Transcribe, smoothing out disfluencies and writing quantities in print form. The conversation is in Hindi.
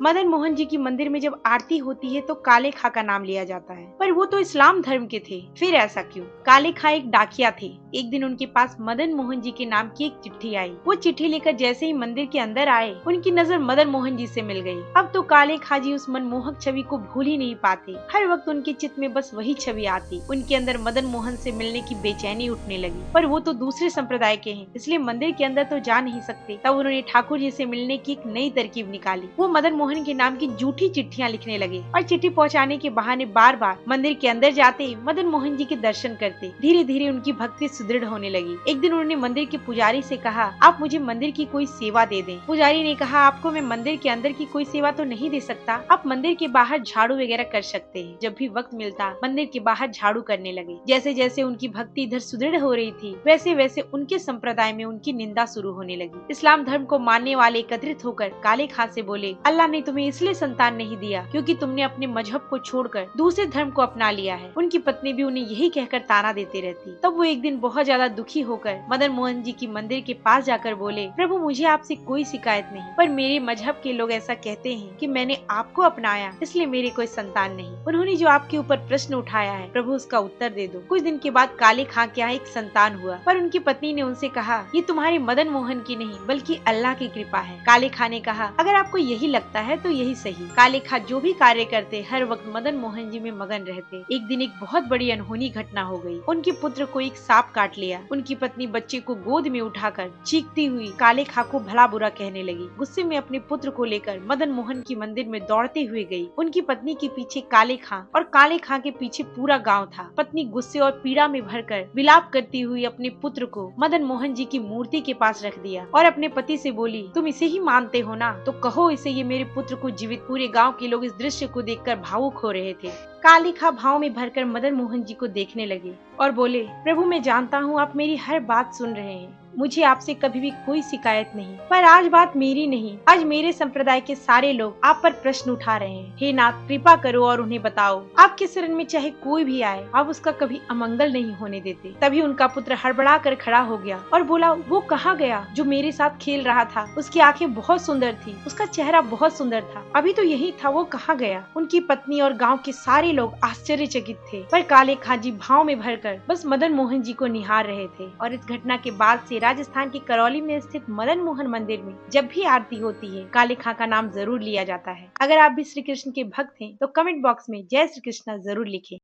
मदन मोहन जी की मंदिर में जब आरती होती है तो काले खां का नाम लिया जाता है, पर वो तो इस्लाम धर्म के थे, फिर ऐसा क्यों? काले खां एक डाकिया थे। एक दिन उनके पास मदन मोहन जी के नाम की एक चिट्ठी आई। वो चिट्ठी लेकर जैसे ही मंदिर के अंदर आए, उनकी नजर मदन मोहन जी से मिल गई। अब तो काले खां जी उस मनमोहक छवि को भूल ही नहीं पाते। हर वक्त उनके चित्त में बस वही छवि आती। उनके अंदर मदन मोहन से मिलने की बेचैनी उठने लगी। पर वो तो दूसरे संप्रदाय के हैं, इसलिए मंदिर के अंदर तो जा नहीं सकते। तब उन्होंने ठाकुर जी से मिलने की एक नई तरकीब निकाली। वो मदन मोहन के नाम की झूठी चिट्ठियां लिखने लगे और चिट्ठी पहुंचाने के बहाने बार बार मंदिर के अंदर जाते, मदन मोहन जी के दर्शन करते। धीरे धीरे उनकी भक्ति सुदृढ़ होने लगी। एक दिन उन्होंने मंदिर के पुजारी से कहा, आप मुझे मंदिर की कोई सेवा दे दें। पुजारी ने कहा, आपको मैं मंदिर के अंदर की कोई सेवा तो नहीं दे सकता, आप मंदिर के बाहर झाड़ू वगैरह कर सकते हैं। जब भी वक्त मिलता मंदिर के बाहर झाड़ू करने लगे। जैसे जैसे उनकी भक्ति इधर सुदृढ़ हो रही थी, वैसे वैसे उनके संप्रदाय में उनकी निंदा शुरू होने लगी। इस्लाम धर्म को मानने वाले एकत्रित होकर काले खां से बोले, अल्लाह ने तुम्हें इसलिए संतान नहीं दिया क्योंकि तुमने अपने मजहब को छोड़कर दूसरे धर्म को अपना लिया है। उनकी पत्नी भी उन्हें यही कहकर ताना देते रहती। तब वो एक दिन बहुत ज्यादा दुखी होकर मदन मोहन जी की मंदिर के पास जाकर बोले, प्रभु मुझे आपसे कोई शिकायत नहीं, पर मेरे मजहब के लोग ऐसा कहते हैं कि मैंने आपको अपनाया इसलिए मेरी कोई संतान नहीं। उन्होंने जो आपके ऊपर प्रश्न उठाया है प्रभु उसका उत्तर दे दो। कुछ दिन के बाद काले खां के यहाँ एक संतान हुआ, पर उनकी पत्नी ने उनसे कहा, ये तुम्हारे मदन मोहन की नहीं बल्कि अल्लाह की कृपा है। काले खां ने कहा, अगर आपको यही लगता है तो यही सही। काले खां जो भी कार्य करते हर वक्त मदन मोहन जी में मगन रहते। एक दिन एक बहुत बड़ी अनहोनी घटना हो गई। उनके पुत्र को एक सांप काट लिया। उनकी पत्नी बच्चे को गोद में उठाकर चीखती हुई काले खां को भला बुरा कहने लगी। गुस्से में अपने पुत्र को लेकर मदन मोहन की मंदिर में दौड़ते हुए गई। उनकी पत्नी के पीछे काले खां और काले खां के पीछे पूरा गांव था। पत्नी गुस्से और पीड़ा में भरकर विलाप करती हुई अपने पुत्र को मदन मोहन जी की मूर्ति के पास रख दिया और अपने पति से बोली, तुम इसे ही मानते हो ना, तो कहो इसे ये मेरे पुत्र को जीवित। पूरे गांव के लोग इस दृश्य को देखकर भावुक हो रहे थे। काले खां भाव में भरकर मदन मोहन जी को देखने लगे और बोले, प्रभु मैं जानता हूँ आप मेरी हर बात सुन रहे हैं, मुझे आपसे कभी भी कोई शिकायत नहीं, पर आज बात मेरी नहीं, आज मेरे संप्रदाय के सारे लोग आप पर प्रश्न उठा रहे हैं। हे नाथ कृपा करो और उन्हें बताओ, आपके शरण में चाहे कोई भी आए आप उसका कभी अमंगल नहीं होने देते। तभी उनका पुत्र हड़बड़ा कर खड़ा हो गया और बोला, वो कहाँ गया जो मेरे साथ खेल रहा था? उसकी आंखें बहुत सुंदर थी, उसका चेहरा बहुत सुंदर था, अभी तो यही था, वो कहाँ गया? उनकी पत्नी और गाँव के सारे लोग आश्चर्यचकित थे, पर काले खां जी भाव में भरकर बस मदन मोहन जी को निहार रहे थे। और इस घटना के बाद से राजस्थान के करौली में स्थित मदन मोहन मंदिर में जब भी आरती होती है काले खां का नाम जरूर लिया जाता है। अगर आप भी श्री कृष्ण के भक्त हैं तो कमेंट बॉक्स में जय श्री कृष्णा जरूर लिखें।